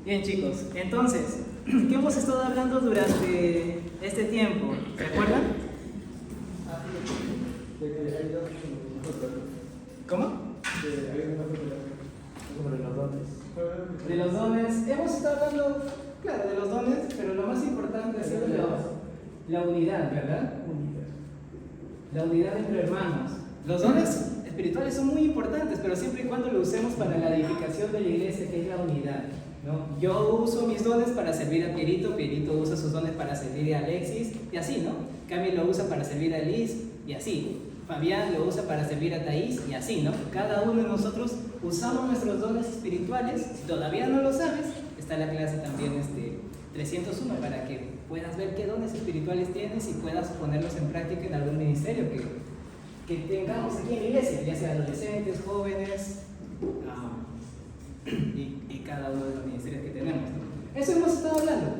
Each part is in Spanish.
Bien, chicos, entonces, ¿qué hemos estado hablando durante este tiempo? ¿Recuerdan? ¿Cómo? De los dones. Hemos estado hablando, claro, de los dones, pero lo más importante ha sido la unidad, ¿verdad? La unidad entre hermanos. Los dones espirituales son muy importantes, pero siempre y cuando lo usemos para la edificación de la iglesia, que es la unidad, ¿no? Yo uso mis dones para servir a Pierito, Pierito usa sus dones para servir a Alexis, y así, ¿no? Cami lo usa para servir a Liz, y así. Fabián lo usa para servir a Thaís, y así, ¿no? Cada uno de nosotros usamos nuestros dones espirituales. Si todavía no lo sabes, está la clase también 301 para que puedas ver qué dones espirituales tienes y puedas ponerlos en práctica en algún ministerio que tengamos aquí en la iglesia, ya sea adolescentes, jóvenes, y cada uno de los ministerios que tenemos, ¿no? Eso hemos estado hablando,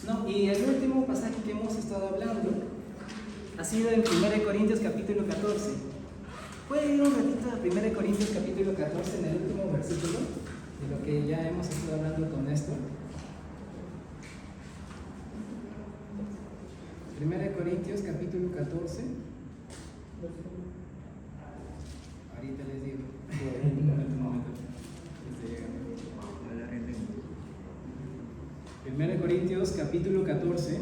¿no? Y el último pasaje que hemos estado hablando ha sido en 1 Corintios capítulo 14. ¿Puede ir un ratito a 1 Corintios capítulo 14 en el último versículo de lo que ya hemos estado hablando con esto? 1 Corintios capítulo 14. Ahorita les digo. Un momento. 1 Corintios capítulo 14.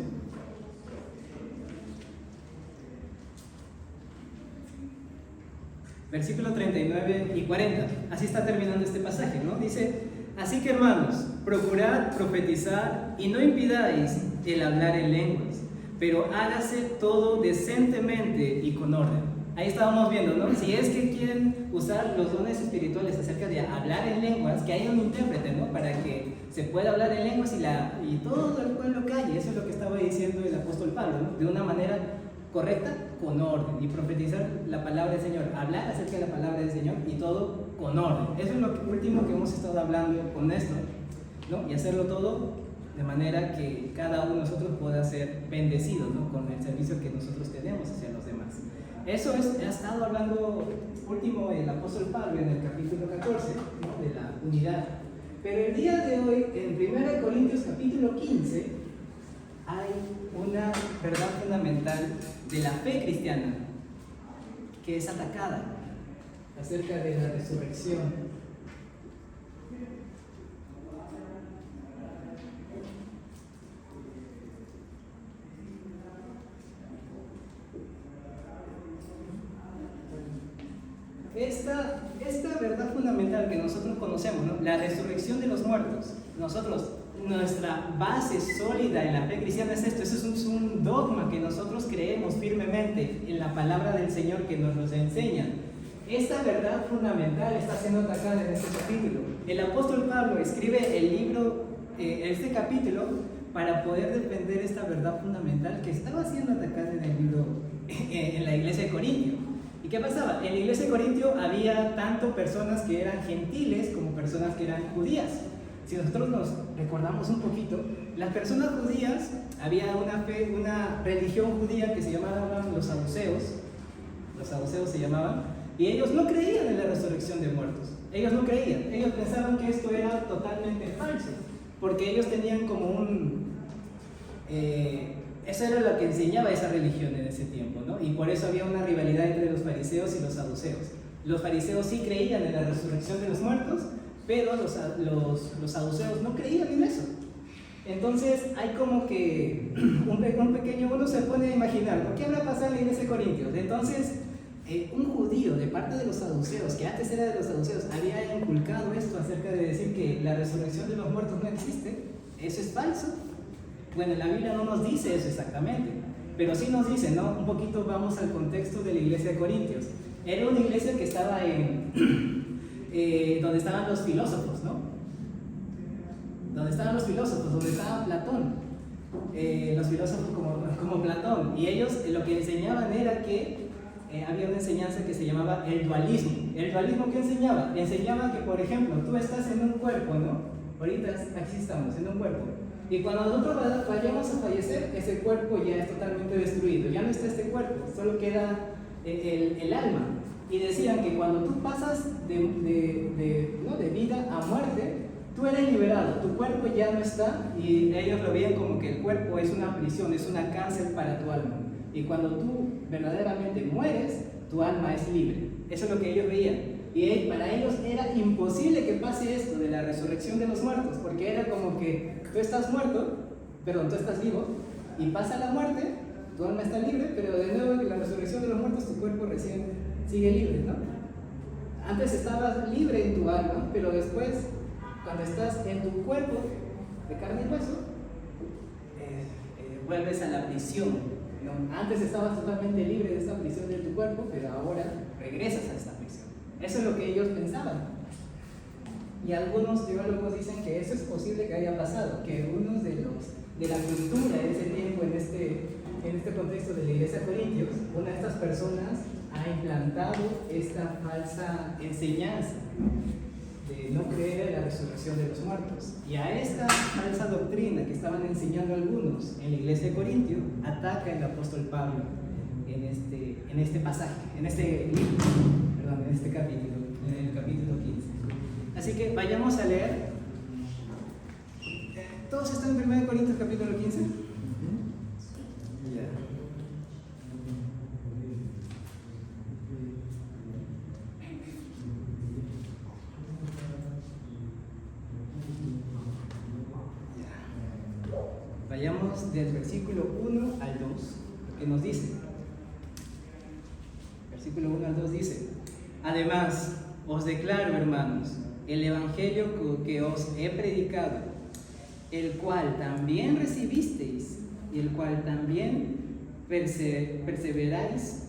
Versículo 39 y 40. Así está terminando este pasaje, ¿no? Dice: así que, hermanos, procurad profetizar y no impidáis el hablar en lenguas, pero hágase todo decentemente y con orden. Ahí estábamos viendo, ¿no? Si es que quieren usar los dones espirituales acerca de hablar en lenguas, que haya un intérprete, ¿no? Para que se pueda hablar en lenguas y todo el pueblo calle. Eso es lo que estaba diciendo el apóstol Pablo, ¿no? De una manera correcta, con orden, y profetizar la palabra del Señor, hablar acerca de la palabra del Señor y todo con orden. Eso es lo último que hemos estado hablando con esto, ¿no? Y hacerlo todo de manera que cada uno de nosotros pueda ser bendecido, ¿no? Con el servicio que nosotros tenemos hacia los demás. Eso ha estado hablando último el apóstol Pablo en el capítulo 14, ¿no? De la unidad. Pero el día de hoy, en 1 Corintios capítulo 15, hay una verdad fundamental de la fe cristiana que es atacada acerca de la resurrección. Esta verdad fundamental que nosotros conocemos, ¿no? La resurrección de los muertos. Nuestra base sólida en la fe cristiana es esto. Eso es un dogma que nosotros creemos firmemente en la palabra del Señor que nos los enseña. Esta verdad fundamental está siendo atacada en este capítulo. El apóstol Pablo escribe el libro, este capítulo, para poder defender esta verdad fundamental que estaba siendo atacada en el libro, en la iglesia de Corintio. ¿Y qué pasaba? En la iglesia de Corintio había tanto personas que eran gentiles como personas que eran judías. Si nosotros nos recordamos un poquito, las personas judías, había una religión judía que se llamaban los saduceos se llamaban, y ellos no creían en la resurrección de muertos. Ellos no creían, ellos pensaban que esto era totalmente falso, porque ellos tenían como eso era lo que enseñaba esa religión en ese tiempo, ¿no? Y por eso había una rivalidad entre los fariseos y los saduceos. Los fariseos sí creían en la resurrección de los muertos, pero los saduceos no creían en eso. Entonces hay como que un pequeño, uno se pone a imaginar, ¿no? ¿Qué habrá pasado en la iglesia de Corintios? Entonces un judío de parte de los saduceos, que antes era de los saduceos, había inculcado esto acerca de decir que la resurrección de los muertos no existe. Eso es falso. Bueno, la Biblia no nos dice eso exactamente, pero sí nos dice, ¿no? Un poquito vamos al contexto de la iglesia de Corintios. Era una iglesia que estaba donde estaban los filósofos, ¿no? Donde estaban los filósofos, donde estaba Platón. Los filósofos como Platón. Y ellos lo que enseñaban era que había una enseñanza que se llamaba el dualismo. ¿El dualismo qué enseñaba? Enseñaba que, por ejemplo, tú estás en un cuerpo, ¿no? Ahorita aquí estamos, en un cuerpo. Y cuando nosotros vayamos a fallecer, ese cuerpo ya es totalmente destruido. Ya no está este cuerpo, solo queda el alma. Y decían que cuando tú pasas de vida a muerte, tú eres liberado, tu cuerpo ya no está, y ellos lo veían como que el cuerpo es una prisión, es una cárcel para tu alma. Y cuando tú verdaderamente mueres, tu alma es libre. Eso es lo que ellos veían. Y para ellos era imposible que pase esto de la resurrección de los muertos, porque era como que tú estás muerto, perdón, tú estás vivo, y pasa la muerte, tu alma está libre, pero de nuevo en la resurrección de los muertos tu cuerpo recién sigue libre, ¿no? Antes estabas libre en tu alma, pero después, cuando estás en tu cuerpo de carne y hueso, vuelves a la prisión, ¿no? Antes estabas totalmente libre de esta prisión de tu cuerpo, pero ahora regresas a esta prisión. Eso es lo que ellos pensaban. Y algunos teólogos dicen que eso es posible que haya pasado, que unos de la cultura de ese tiempo, en este contexto de la iglesia de Corintios, una de estas personas ha implantado esta falsa enseñanza de no creer en la resurrección de los muertos. Y a esta falsa doctrina que estaban enseñando algunos en la iglesia de Corintio, ataca el apóstol Pablo en este pasaje, en este capítulo, en el capítulo 15. Así que vayamos a leer. ¿Todos están en 1 Corintios capítulo 15? Ya. Vayamos del versículo 1 al 2, que nos dice. Versículo 1 al 2 dice: además, os declaro, hermanos, el evangelio que os he predicado, el cual también recibisteis y el cual también perseveráis,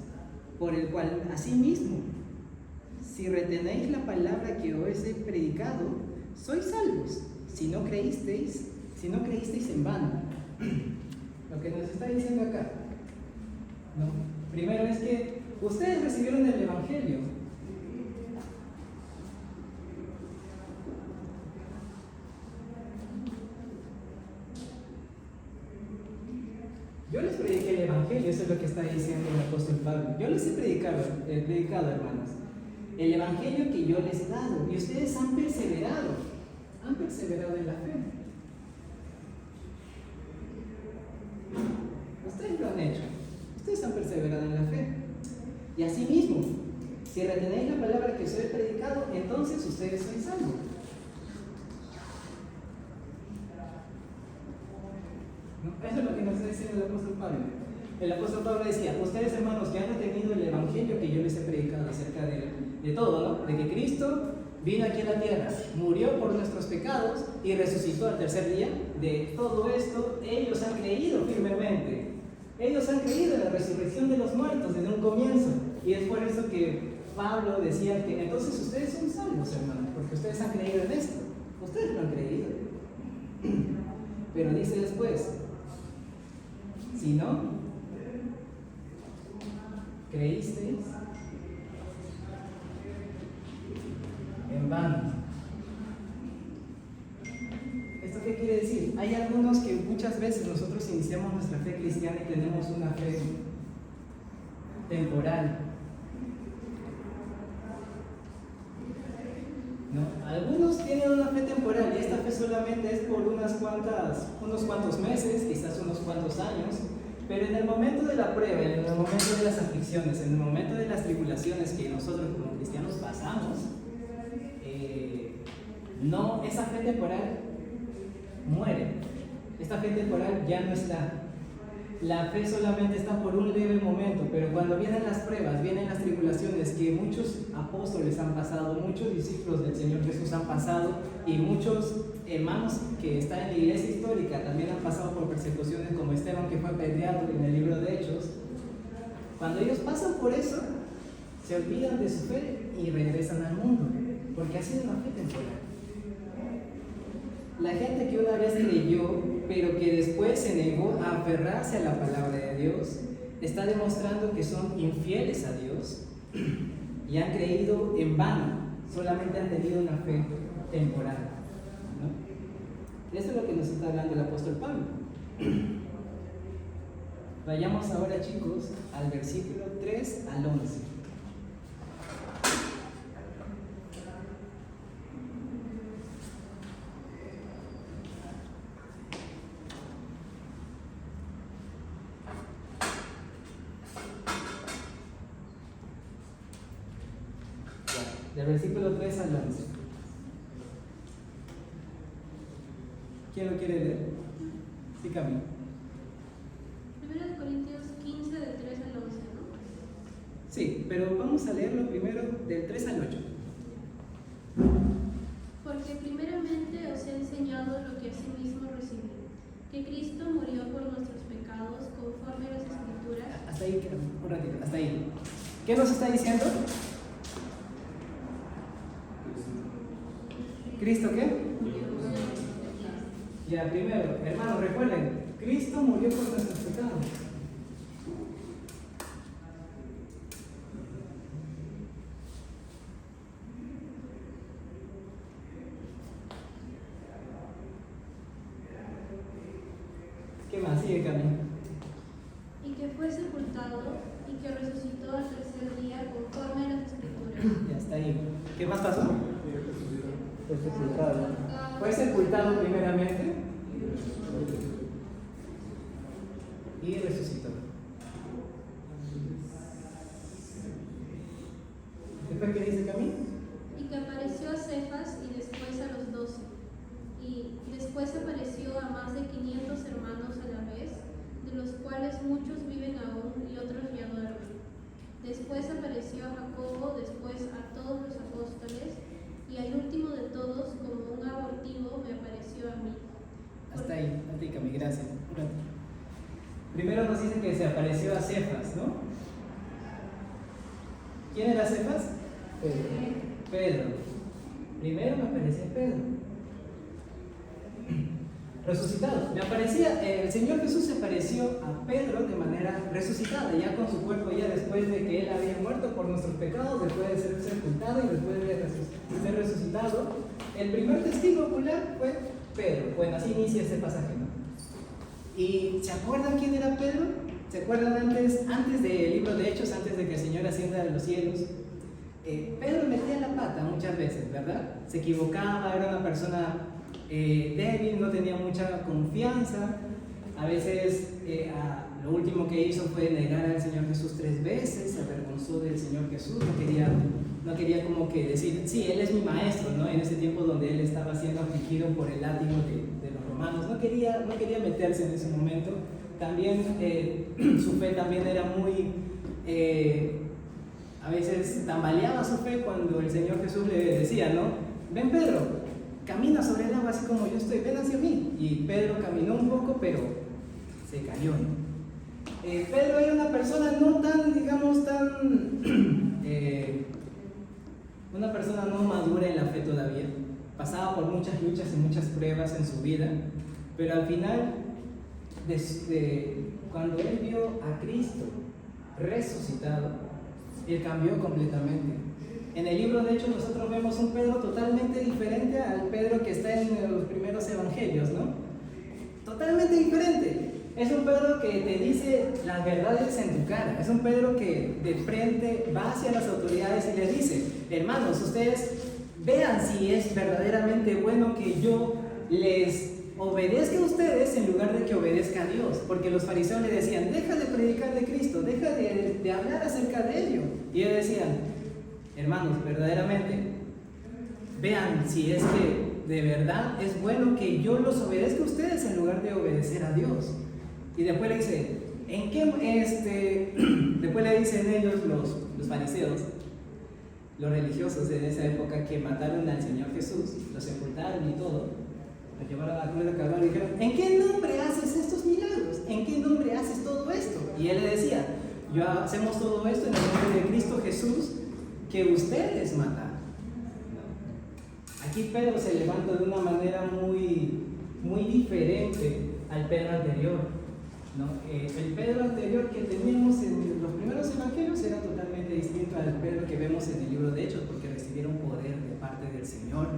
por el cual asimismo, si retenéis la palabra que os he predicado, sois salvos, si no creísteis en vano. Lo que nos está diciendo acá, ¿no? Primero es que ustedes recibieron el evangelio. Yo les prediqué el evangelio, eso es lo que está diciendo el apóstol Pablo. Yo les he predicado, hermanos, el evangelio que yo les he dado, y ustedes han perseverado en la fe. Ustedes lo han hecho, ustedes han perseverado en la fe. Y asimismo, si retenéis la palabra que os he predicado, entonces ustedes sois salvos. ¿No? Eso es lo que nos está diciendo el apóstol Pablo. El apóstol Pablo decía: ustedes, hermanos, que han retenido el evangelio que yo les he predicado acerca de todo, ¿no? De que Cristo vino aquí a la tierra, murió por nuestros pecados y resucitó al tercer día. De todo esto, ellos han creído firmemente. Ellos han creído en la resurrección de los muertos desde un comienzo. Y es por eso que Pablo decía que entonces ustedes son salvos, hermanos, porque ustedes han creído en esto. Ustedes lo han creído. Pero dice después: si no creísteis en vano. ¿Esto qué quiere decir? Hay algunos que muchas veces nosotros iniciamos nuestra fe cristiana y tenemos una fe temporal, ¿no? Algunos tienen una fe temporal y esta fe solamente es por unos cuantos meses, quizás unos cuantos años, pero en el momento de la prueba, en el momento de las aflicciones, en el momento de las tribulaciones que nosotros como cristianos pasamos, no, esa fe temporal muere. Esta fe temporal ya no está. La fe solamente está por un leve momento, pero cuando vienen las pruebas, vienen las tribulaciones que muchos apóstoles han pasado, muchos discípulos del Señor Jesús han pasado, y muchos hermanos que están en la iglesia histórica también han pasado por persecuciones, como Esteban, que fue apedreado en el libro de Hechos. Cuando ellos pasan por eso, se olvidan de su fe y regresan al mundo, porque ha sido una fe temporal. La gente que una vez creyó, pero que después se negó a aferrarse a la palabra de Dios, está demostrando que son infieles a Dios y han creído en vano, solamente han tenido una fe temporal, ¿no? Eso es lo que nos está hablando el apóstol Pablo. Vayamos ahora, chicos, al versículo 3 al 11. del versículo 3 al 11. ¿Quién lo quiere leer? Sí, Camilo. 1 Corintios 15, del 3 al 11, ¿no? Sí, pero vamos a leerlo primero del 3 al 8. Porque primeramente os he enseñado lo que asimismo recibí, que Cristo murió por nuestros pecados conforme a las Escrituras. Hasta ahí, un ratito, hasta ahí. ¿Qué nos está diciendo? ¿Cristo qué? Ya, primero, hermanos, recuerden, Cristo murió por nuestros pecados. ¿Qué más? Sigue, Camilo. Y que fue sepultado y que resucitó al tercer día conforme a las Escrituras. Ya está ahí. ¿Qué más pasó? Fue sepultado. Fue sepultado primeramente y resucitó. ¿Después qué dice Camilo? Y que apareció a Cefas y después a los 12. Y después apareció a más de 500 hermanos a la vez, de los cuales muchos viven aún y otros ya duermen. Después apareció a Jacobo, después a todos los apóstoles, y al último de todos, como un abortivo, me apareció a mí. Hasta ahí, Camilo, gracias. Primero nos dice que se apareció a Cefas, ¿no? ¿Quién era Cefas? Pedro. Primero me aparecía Pedro. Resucitado. El Señor Jesús se apareció a Pedro de manera resucitada, ya con su cuerpo, ya después de que él había muerto por nuestros pecados, después de ser sepultado y después de ser resucitado. El primer testigo ocular fue Pedro. Bueno, así inicia este pasaje, ¿no? ¿Y se acuerdan quién era Pedro? ¿Se acuerdan antes del libro de Hechos, antes de que el Señor ascienda a los cielos? Pedro metía la pata muchas veces, ¿verdad? Se equivocaba, era una persona débil, no tenía mucha confianza. A veces lo último que hizo fue negar al Señor Jesús 3 veces, se avergonzó del Señor Jesús, no quería como que decir, sí, Él es mi maestro, ¿no? En ese tiempo donde Él estaba siendo afligido por el látigo de los romanos, no quería meterse en ese momento. También su fe también era muy, a veces tambaleaba su fe cuando el Señor Jesús le decía, ¿no? Ven Pedro, camina sobre el agua así como yo estoy, ven hacia mí. Y Pedro caminó un poco, pero se cayó, ¿no? Pedro era una persona no tan, digamos, una persona no madura en la fe todavía. Pasaba por muchas luchas y muchas pruebas en su vida, pero al final, cuando él vio a Cristo resucitado, él cambió completamente. En el libro de Hechos nosotros vemos un Pedro totalmente diferente al Pedro que está en los primeros evangelios, ¿no? Totalmente diferente. Es un Pedro que te dice las verdades en tu cara. Es un Pedro que de frente va hacia las autoridades y les dice, hermanos, ustedes vean si es verdaderamente bueno que yo les obedezca a ustedes en lugar de que obedezca a Dios. Porque los fariseos le decían, deja de predicar de Cristo, deja de hablar acerca de ello. Y ellos decían, hermanos, verdaderamente, vean si es que de verdad es bueno que yo los obedezca a ustedes en lugar de obedecer a Dios. Y después le dice, después le dicen ellos, los fariseos, los religiosos de esa época, que mataron al Señor Jesús, lo sepultaron y todo, lo llevaron a la cruz de Calvario y dijeron, ¿en qué nombre haces estos milagros? ¿En qué nombre haces todo esto? Y él le decía, hacemos todo esto en el nombre de Cristo Jesús, que ustedes mataron. ¿No? Aquí Pedro se levanta de una manera muy diferente al Pedro anterior, ¿no? El Pedro anterior que teníamos en los primeros evangelios era totalmente distinto al Pedro que vemos en el libro de Hechos, porque recibieron poder de parte del Señor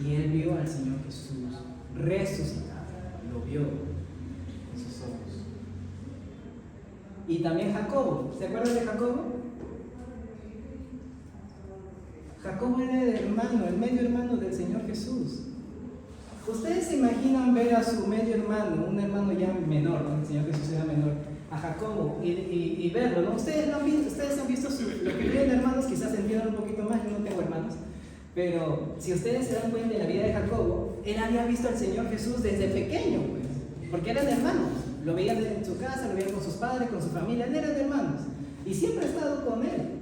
y él vio al Señor Jesús resucitado, lo vio en sus ojos. Y también Jacobo, ¿se acuerdan de Jacobo? Jacobo era el medio hermano del Señor Jesús. ¿Ustedes se imaginan ver a su medio hermano, un hermano ya menor, ¿no? El Señor Jesús era menor, a Jacobo y verlo, ¿no? Ustedes han visto lo que tienen hermanos, quizás entiendan un poquito más, yo no tengo hermanos, Pero si ustedes se dan cuenta en la vida de Jacobo, él había visto al Señor Jesús desde pequeño, pues, porque eran hermanos. Lo veían en su casa, lo veían con sus padres, con su familia, eran hermanos. Y siempre ha estado con él,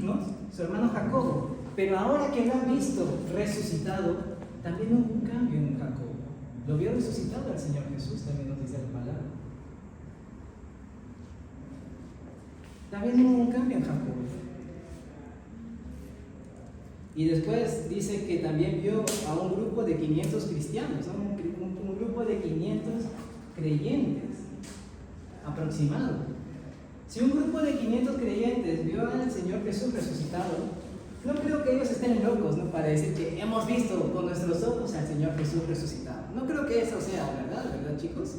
¿no? Su hermano Jacobo. Pero ahora que lo han visto resucitado, también hubo un cambio en Jacobo. Lo vio resucitado al Señor Jesús, también nos dice la palabra. También hubo un cambio en Jacobo. Y después dice que también vio a un grupo de 500 cristianos, ¿no? un grupo de 500 creyentes aproximado. Si un grupo de 500 creyentes vio al Señor Jesús resucitado, no creo que ellos estén locos, ¿no? Para decir que hemos visto con nuestros ojos al Señor Jesús resucitado. No creo que eso sea ¿verdad chicos?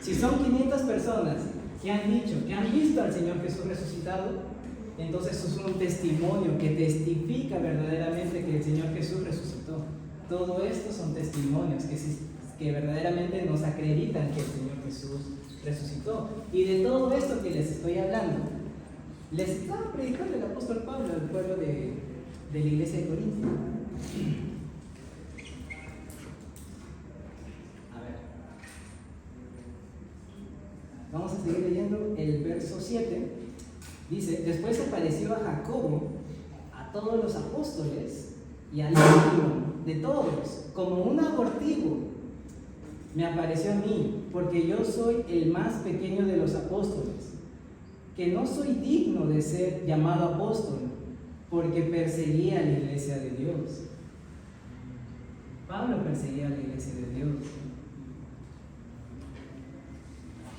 Si son 500 personas que han dicho que han visto al Señor Jesús resucitado, entonces eso es un testimonio que testifica verdaderamente que el Señor Jesús resucitó. Todo esto son testimonios que verdaderamente nos acreditan que el Señor Jesús resucitó. Y de todo esto que les estoy hablando, les estaba predicando el apóstol Pablo al pueblo de la iglesia de Corinto. A ver, vamos a seguir leyendo el verso 7. Dice: después apareció a Jacobo, a todos los apóstoles y al último de todos, como un abortivo. Me apareció a mí, porque yo soy el más pequeño de los apóstoles, que no soy digno de ser llamado apóstol, porque perseguía a la iglesia de Dios. Pablo perseguía a la iglesia de Dios.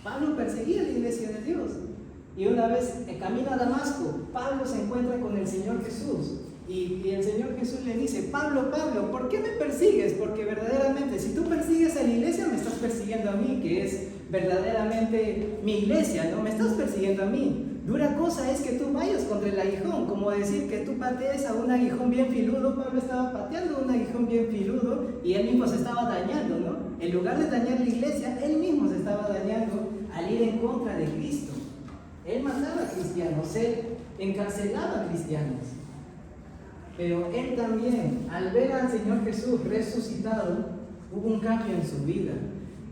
Pablo perseguía a la iglesia de Dios. Y una vez, en camino a Damasco, Pablo se encuentra con el Señor Jesús. Y el Señor Jesús le dice: Pablo, Pablo, ¿por qué me persigues? Porque verdaderamente, si tú persigues a la iglesia, me estás persiguiendo a mí, que es verdaderamente mi iglesia, ¿no? Me estás persiguiendo a mí. Dura cosa es que tú vayas contra el aguijón, como decir que tú patees a un aguijón bien filudo. Pablo estaba pateando un aguijón bien filudo y él mismo se estaba dañando, ¿no? En lugar de dañar la iglesia, él mismo se estaba dañando al ir en contra de Cristo. Él mataba a cristianos, él encarcelaba a cristianos. Pero él también, al ver al Señor Jesús resucitado, hubo un cambio en su vida.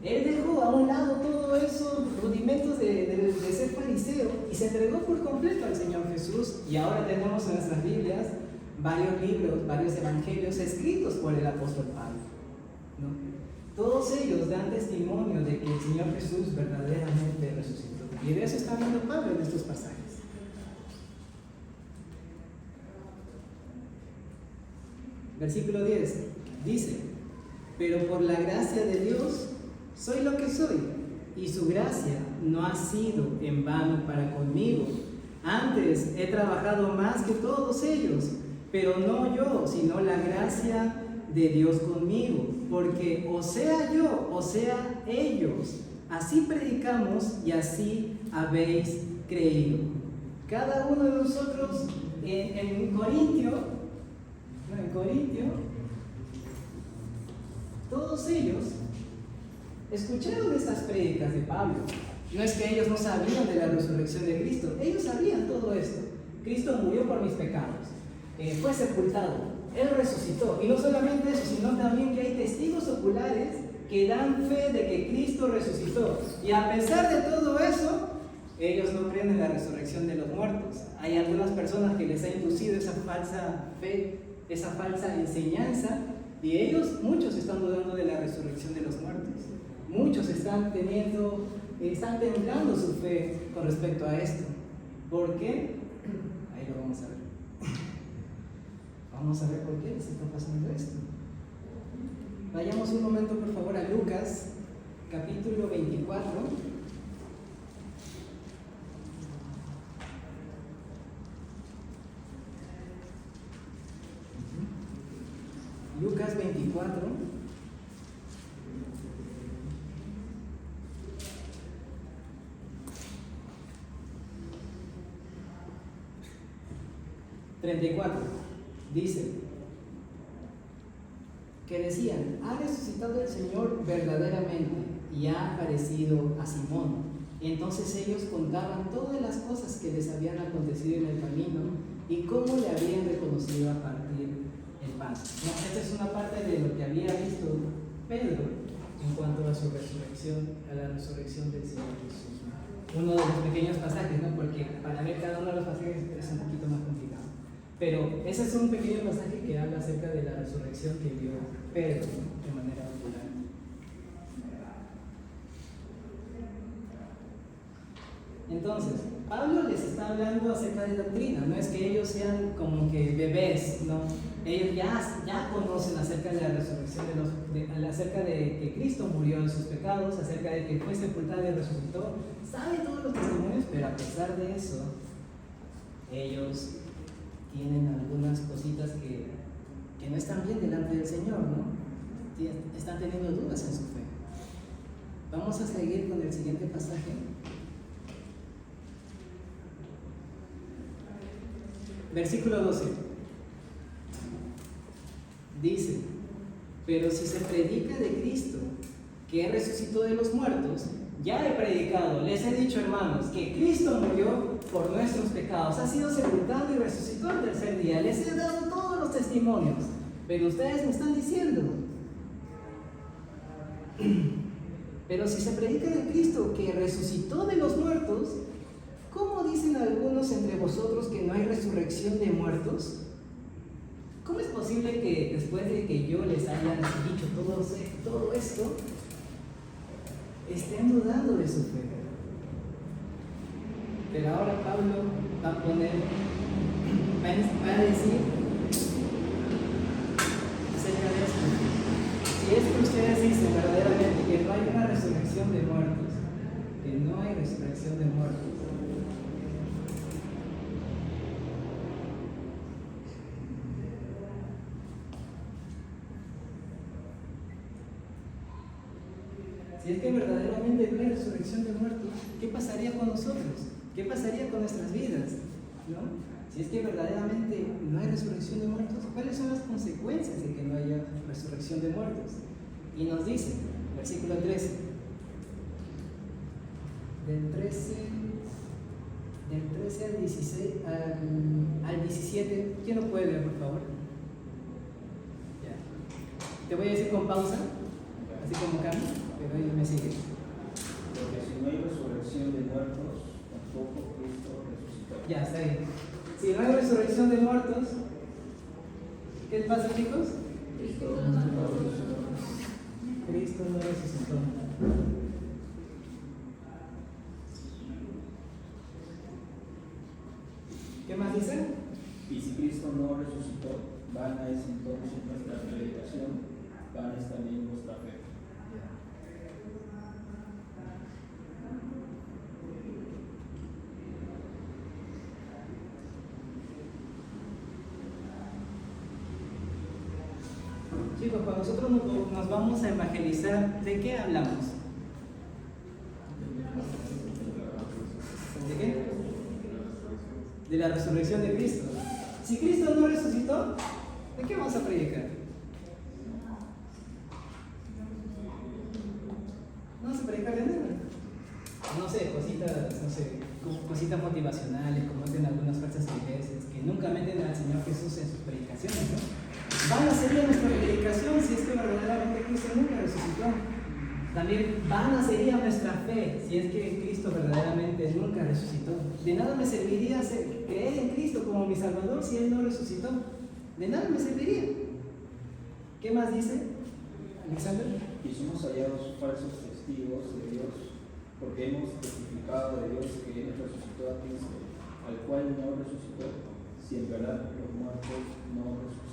Él dejó a un lado todos esos rudimentos de ser fariseo y se entregó por completo al Señor Jesús. Y ahora tenemos en nuestras Biblias varios libros, varios evangelios escritos por el apóstol Pablo, ¿no? Todos ellos dan testimonio de que el Señor Jesús verdaderamente resucitó. Y de eso está hablando Pablo en estos pasajes. Versículo 10 dice: pero por la gracia de Dios soy lo que soy, y su gracia no ha sido en vano para conmigo. Antes he trabajado más que todos ellos, pero no yo, sino la gracia de Dios conmigo. Porque o sea yo, o sea ellos, así predicamos y así habéis creído. Cada uno de nosotros en Corintio, todos ellos escucharon estas prédicas de Pablo. No es que ellos no sabían de la resurrección de Cristo, ellos sabían todo esto. Cristo murió por mis pecados, fue sepultado, Él resucitó. Y no solamente eso, sino también que hay testigos oculares que dan fe de que Cristo resucitó. Y a pesar de todo eso, ellos no creen en la resurrección de los muertos. Hay algunas personas que les ha inducido esa falsa fe, esa falsa enseñanza, y ellos, muchos están dudando de la resurrección de los muertos. Muchos están temblando su fe con respecto a esto. ¿Por qué? Ahí lo vamos a ver. Vamos a ver por qué se está pasando esto. Vayamos un momento, por favor, a Lucas, capítulo 24. Lucas 24. Dice que decían: ha resucitado el Señor verdaderamente y ha aparecido a Simón. Y entonces ellos contaban todas las cosas que les habían acontecido en el camino y cómo le habían reconocido a partir el paz. No, esta es una parte de lo que había visto Pedro en cuanto a su resurrección, a la resurrección del Señor Jesús. Uno de los pequeños pasajes, ¿no? Porque para ver cada uno de los pasajes es un poquito más complicado. Pero ese es un pequeño pasaje que habla acerca de la resurrección que vio Pedro, ¿no? De manera ocular. Entonces, Pablo les está hablando acerca de doctrina, no es que ellos sean como que bebés, no, ellos ya conocen acerca de la resurrección, acerca de que Cristo murió en sus pecados, acerca de que fue sepultado y resucitó, saben todos los testimonios, pero a pesar de eso, ellos tienen algunas cositas que no están bien delante del Señor, ¿no? Están teniendo dudas en su fe. Vamos a seguir con el siguiente pasaje. Versículo 12 dice: pero si se predica de Cristo, que resucitó de los muertos, ya he predicado, les he dicho, hermanos, que Cristo murió por nuestros pecados, ha sido sepultado y resucitó al tercer día, les he dado todos los testimonios, pero ustedes me están diciendo, pero si se predica de Cristo, que resucitó de los muertos, ¿cómo dicen algunos entre vosotros que no hay resurrección de muertos? ¿Cómo es posible que después de que yo les haya dicho todo esto, estén dudando de su fe? Pero ahora Pablo va a decir acerca de esto. Si es que ustedes dicen verdaderamente que no hay una resurrección de muertos, que no hay resurrección de muertos, si es que verdaderamente no hay resurrección de muertos, ¿qué pasaría con nosotros? ¿Qué pasaría con nuestras vidas? ¿No? Si es que verdaderamente no hay resurrección de muertos, ¿cuáles son las consecuencias de que no haya resurrección de muertos? Y nos dice, versículo 13, del 13 al 16, al 17, ¿quién lo puede ver, por favor? Ya. Te voy a decir con pausa, así como Carlos, pero ahí me sigue. Porque si no hay resurrección de muertos, tampoco Cristo resucitó. Ya, está bien. Si no hay resurrección de muertos, ¿qué pasa, chicos? Cristo no resucitó. Cristo no resucitó. ¿Qué más dice? Y si Cristo no resucitó, vana es entonces nuestra predicación, vana es también vuestra fe. Chicos, cuando nosotros nos vamos a evangelizar, ¿de qué hablamos? ¿De qué? De la resurrección de Cristo. Si Cristo no resucitó, ¿de qué vamos a predicar? No vamos a predicar de nada. No sé, cositas motivacionales, como hacen algunas falsas iglesias, que nunca meten al Señor Jesús en sus predicaciones, ¿no? Vana sería nuestra predicación si es que verdaderamente Cristo nunca resucitó. También vana sería nuestra fe si es que Cristo verdaderamente nunca resucitó. De nada me serviría creer en Cristo como mi Salvador si Él no resucitó. De nada me serviría. ¿Qué más dice Alexander? Y somos hallados falsos testigos de Dios, porque hemos testificado de Dios que Él resucitó a Cristo, al cual no resucitó, si en verdad los muertos no resucitan.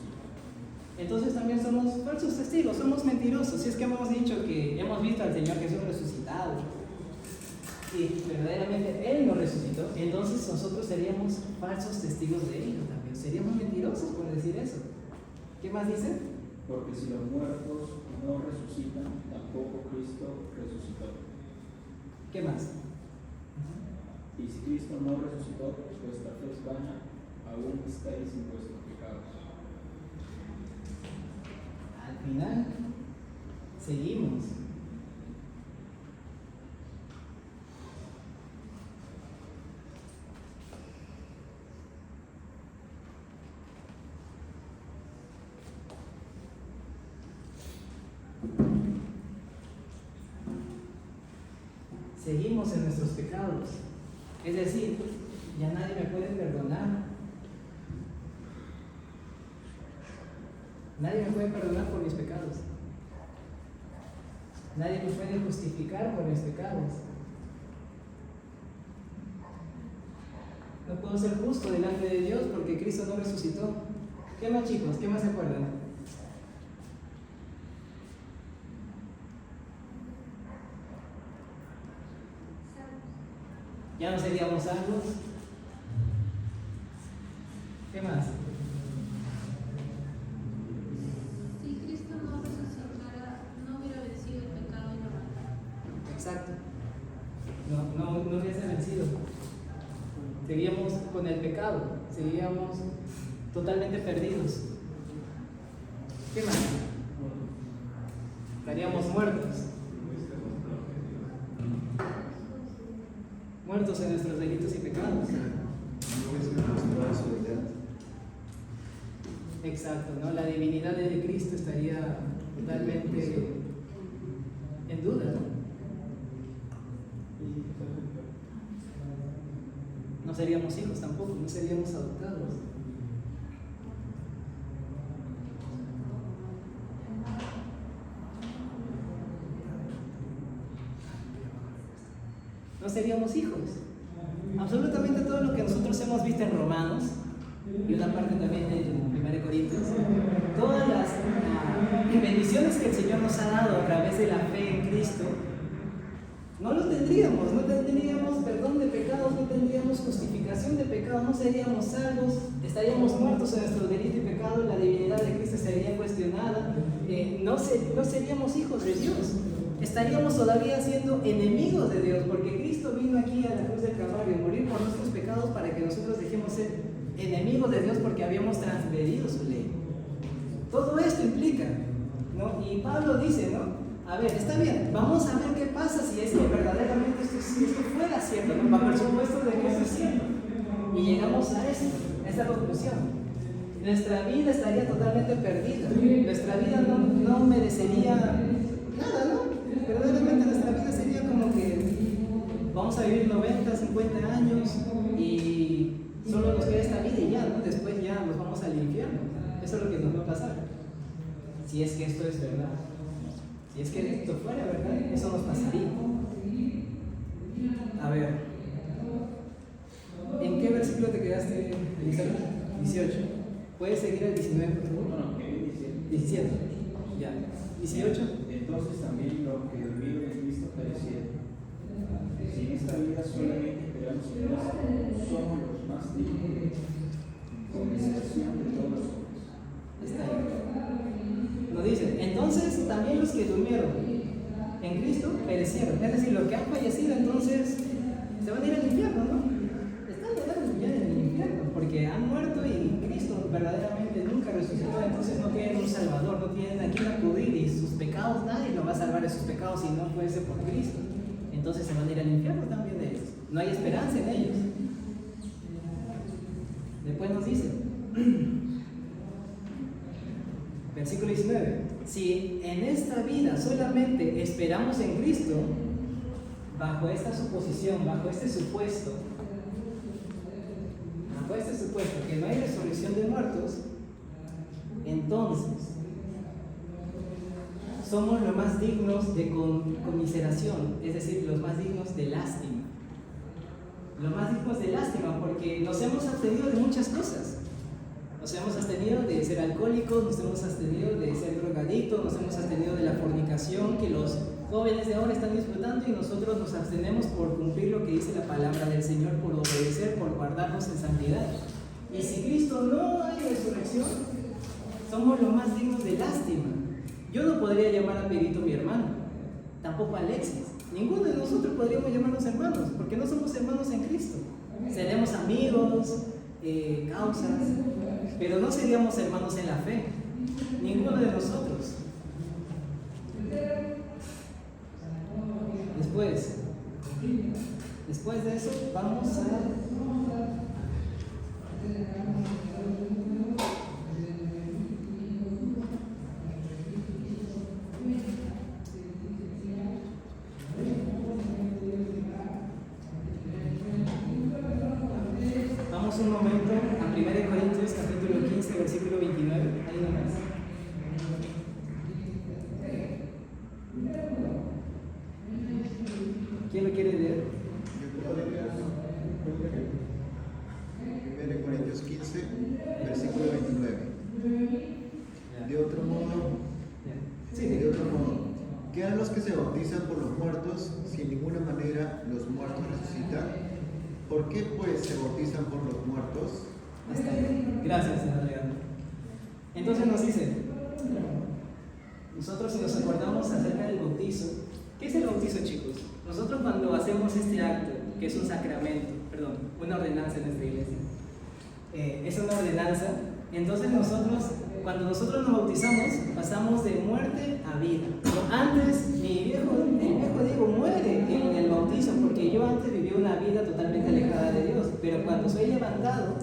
Entonces también somos falsos testigos, somos mentirosos. Si es que hemos dicho que hemos visto al Señor Jesús resucitado y verdaderamente Él no resucitó, entonces nosotros seríamos falsos testigos de ello también. Seríamos mentirosos por decir eso. ¿Qué más dice? Porque si los muertos no resucitan, tampoco Cristo resucitó. ¿Qué más? Y si Cristo no resucitó, vuestra fe es vana, aún estáis en vuestros pecados. Al final, seguimos. seguimos en nuestros pecados. Es decir, ya nadie me puede perdonar. Nadie me puede perdonar por mis pecados. Nadie me puede justificar por mis pecados. No puedo ser justo delante de Dios porque Cristo no resucitó. ¿Qué más, chicos? ¿Qué más se acuerdan? Ya no seríamos salvos. ¿Qué más? Si Cristo no resucitara, no hubiera vencido el pecado y la maldad. Exacto. No hubiese vencido. Seguíamos con el pecado, seguíamos totalmente perdidos. ¿Qué más? Estaríamos muertos. Muertos en nuestros delitos y pecados. Exacto, ¿no? La divinidad de Cristo estaría totalmente en duda, ¿no? No seríamos hijos tampoco, no seríamos adoptados. No seríamos hijos. Absolutamente todo lo que nosotros hemos visto en Romanos y una parte también en 1 Corintios, todas las bendiciones que el Señor nos ha dado a través de la fe en Cristo, no lo tendríamos, no tendríamos perdón de pecados, no tendríamos justificación de pecados, no seríamos salvos, estaríamos muertos en nuestro delito y pecado, la divinidad de Cristo sería cuestionada, no seríamos hijos de Dios, estaríamos todavía siendo enemigos de Dios, porque Cristo vino aquí a la cruz del Calvario a morir por nuestros pecados para que nosotros dejemos ser enemigos de Dios porque habíamos transgredido su ley. Todo esto implica, ¿no? Y Pablo dice, ¿no? A ver, está bien, vamos a ver qué pasa si es que verdaderamente esto fuera cierto, ¿no? Bajo el supuesto de que esto es cierto. Y llegamos a esta conclusión. Nuestra vida estaría totalmente perdida. Nuestra vida no merecería nada, ¿no? Verdaderamente nuestra vida sería como que vamos a vivir 90, 50 años y solo nos queda esta vida y ya, ¿no? Después ya nos vamos al infierno. Eso es lo que nos va a pasar. Si es que esto es verdad. Si es que esto fuera verdad, eso nos pasaría. A ver, ¿en qué versículo te quedaste, Elizabeth? 18. ¿Puedes seguir al 19, por favor? Bueno, que 17. Ya. 18. Entonces también los que durmieron en Cristo perecieron. Si en esta vida solamente esperamos en Cristo, somos los más dignos, con excepción de todos los hombres. Está ahí. Nos dice, entonces también los que durmieron en Cristo perecieron. Es decir, los que han fallecido entonces se van a ir al infierno, ¿no? Están ya en el infierno porque han muerto y Cristo verdaderamente nunca resucitó. Entonces no tienen un Salvador, no tienen a quién acudir y sus pecados, nadie los va a salvar de sus pecados si no puede ser por Cristo. Entonces se van a ir al infierno también ellos. No hay esperanza en ellos. Después nos dice versículo 19, si en esta vida solamente esperamos en Cristo, bajo esta suposición, bajo este supuesto que no hay resurrección de muertos, entonces somos los más dignos de conmiseración, es decir, los más dignos de lástima. Los más dignos de lástima porque nos hemos abstenido de muchas cosas. Nos hemos abstenido de ser alcohólicos, nos hemos abstenido de ser drogadictos, nos hemos abstenido de la fornicación que los jóvenes de ahora están disfrutando y nosotros nos abstenemos por cumplir lo que dice la palabra del Señor, por obedecer, por guardarnos en santidad. Y si Cristo no hay resurrección, somos los más dignos de lástima. Yo no podría llamar a Pedrito mi hermano, tampoco a Alexis. Ninguno de nosotros podríamos llamarnos hermanos, porque no somos hermanos en Cristo. Seremos amigos, causas, pero no seríamos hermanos en la fe, ninguno de nosotros. Después de eso vamos a ¿Quién lo quiere leer? Yo puedo leer 1 Corintios 15, versículo 29. De otro modo, ¿quedan los que se bautizan por los muertos si en ninguna manera los muertos resucitan? ¿Por qué pues se bautizan por los muertos? Hasta ahí. Gracias, señor Leandro. Entonces nos dice, nosotros si nos acordamos acerca del bautizo, ¿qué es el bautizo, chicos? Nosotros cuando hacemos este acto, que es un sacramento, perdón, una ordenanza en nuestra iglesia, es una ordenanza, entonces nosotros, cuando nosotros nos bautizamos, pasamos de muerte a vida. Pero antes, el viejo Diego muere en el bautizo, porque yo antes viví una vida totalmente alejada de Dios, pero cuando soy levantado,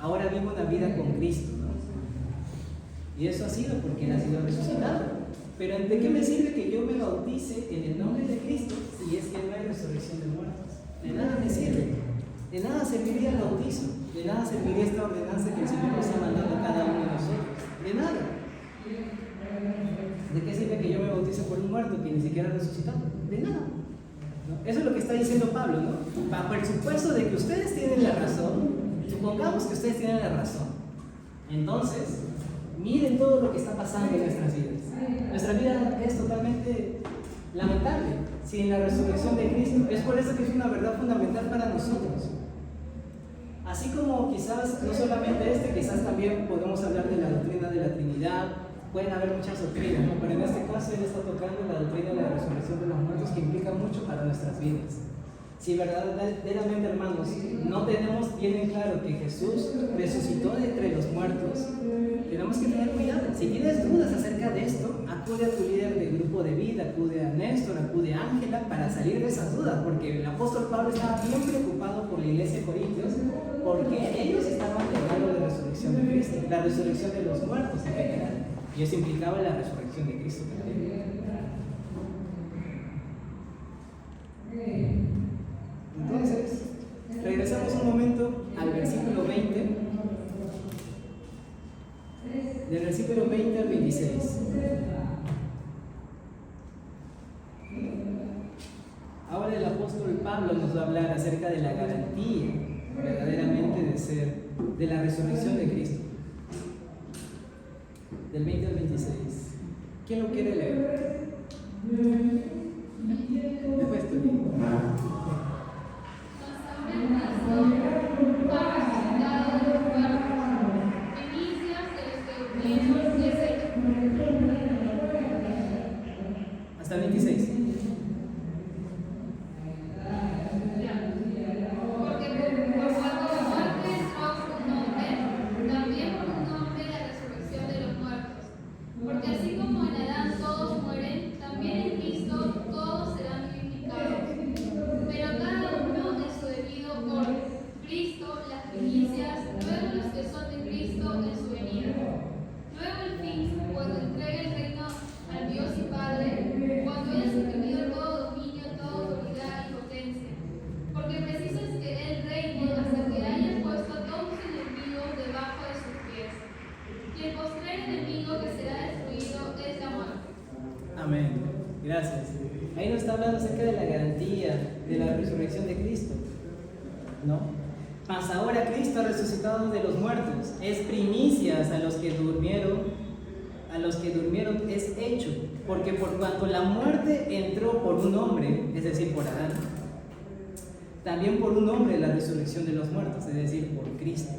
ahora vivo una vida con Cristo, ¿no? Y eso ha sido porque Él ha sido resucitado. Pero ¿de qué me sirve que yo me bautice en el nombre de Cristo si es que no hay resurrección de muertos? De nada me sirve. De nada serviría el bautizo. De nada serviría esta ordenanza que el Señor nos ha mandado a cada uno de nosotros. De nada. ¿De qué sirve que yo me bautice por un muerto que ni siquiera ha resucitado? De nada. ¿No? Eso es lo que está diciendo Pablo, ¿no? Bajo el supuesto de que ustedes tienen la razón, supongamos que ustedes tienen la razón. Entonces, miren todo lo que está pasando en nuestras vidas. Nuestra vida es totalmente lamentable sin la resurrección de Cristo. Es por eso que es una verdad fundamental para nosotros. Así como quizás, no solamente quizás también podemos hablar de la doctrina de la Trinidad, pueden haber muchas doctrinas, ¿no? Pero en este caso él está tocando la doctrina de la resurrección de los muertos, que implica mucho para nuestras vidas. Si verdaderamente, hermanos, no tenemos bien en claro que Jesús resucitó de entre los muertos, tenemos que tener cuidado. Si tienes dudas acerca de esto, acude a tu líder de grupo de vida, acude a Néstor, acude a Ángela para salir de esas dudas, porque el apóstol Pablo estaba bien preocupado por la iglesia de Corintios, porque ellos estaban hablando de la resurrección de Cristo, la resurrección de los muertos en general, y eso implicaba la resurrección de Cristo también. Entonces, regresamos un momento al versículo 20, del versículo 20 al 26. Ahora el apóstol Pablo nos va a hablar acerca de la garantía verdaderamente de la resurrección de Cristo. Del 20 al 26. ¿Quién lo quiere leer? Después tú. Hasta el 26. Porque así como en Adán todos mueren, también en Cristo todos serán vivificados. Pero cada uno en su debido orden. Cristo, las primicias, luego los que son de Cristo en su venida. Luego el fin, cuando entregue el reino al Dios y Padre, cuando haya suprimido todo dominio, toda autoridad y potencia. Porque preciso es que Él reine hasta que haya puesto a todos sus enemigos debajo de sus pies. Y el postrer enemigo que será destruido es la muerte. Amén. Gracias. Ahí nos está hablando acerca de la garantía de la resurrección de Cristo, ¿no? Mas ahora Cristo ha resucitado de los muertos, es primicias a los que durmieron es hecho, porque por cuanto la muerte entró por un hombre, es decir, por Adán, también por un hombre la resurrección de los muertos, es decir, por Cristo.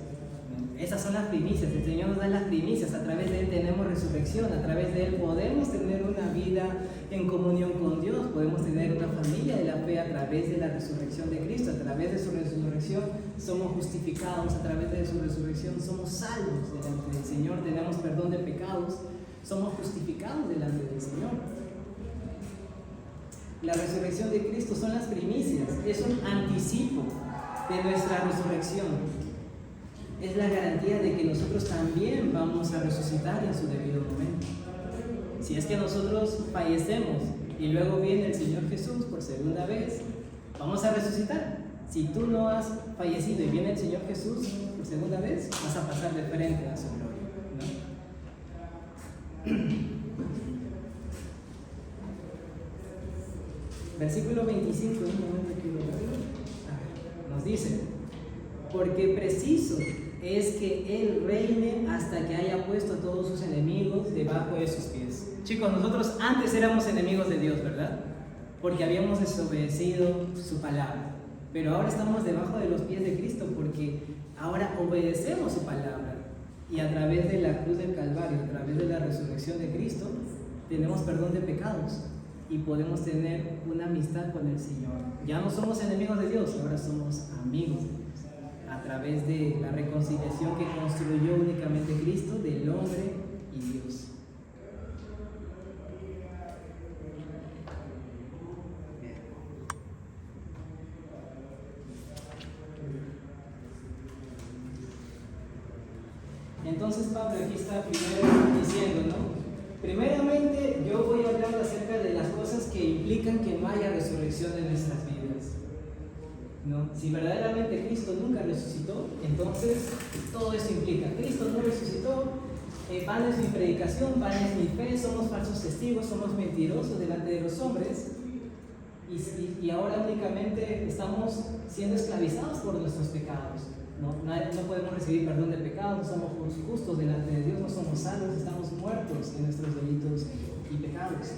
Esas son las primicias, el Señor nos da las primicias, a través de Él tenemos resurrección, a través de Él podemos tener una vida en comunión con Dios, podemos tener una familia de la fe a través de la resurrección de Cristo, a través de su resurrección somos justificados, a través de su resurrección somos salvos delante del Señor, tenemos perdón de pecados, somos justificados delante del Señor. La resurrección de Cristo son las primicias, es un anticipo de nuestra resurrección. Es la garantía de que nosotros también vamos a resucitar en su debido momento. Si es que nosotros fallecemos y luego viene el Señor Jesús por segunda vez, vamos a resucitar. Si tú no has fallecido y viene el Señor Jesús por segunda vez, vas a pasar de frente a su gloria, ¿no? versículo 25, un momento quiero verlo. A ver, nos dice, porque preciso es que Él reine hasta que haya puesto a todos sus enemigos debajo de sus pies. Chicos, nosotros antes éramos enemigos de Dios, ¿verdad? Porque habíamos desobedecido su palabra. Pero ahora estamos debajo de los pies de Cristo porque ahora obedecemos su palabra. Y a través de la cruz del Calvario, a través de la resurrección de Cristo, tenemos perdón de pecados y podemos tener una amistad con el Señor. Ya no somos enemigos de Dios, ahora somos amigos de Dios. A través de la reconciliación que construyó únicamente Cristo del hombre y Dios. Entonces Pablo aquí está primero diciendo, ¿no? Primeramente yo voy a hablar acerca de las cosas que implican que no haya resurrección en nuestras vidas, ¿no? Si verdaderamente Cristo nunca resucitó, entonces todo eso implica, Cristo no resucitó, vana es mi predicación, vana es mi fe, somos falsos testigos, somos mentirosos delante de los hombres y ahora únicamente estamos siendo esclavizados por nuestros pecados. No podemos recibir perdón de pecados, no somos justos delante de Dios, no somos salvos, estamos muertos en nuestros delitos y pecados.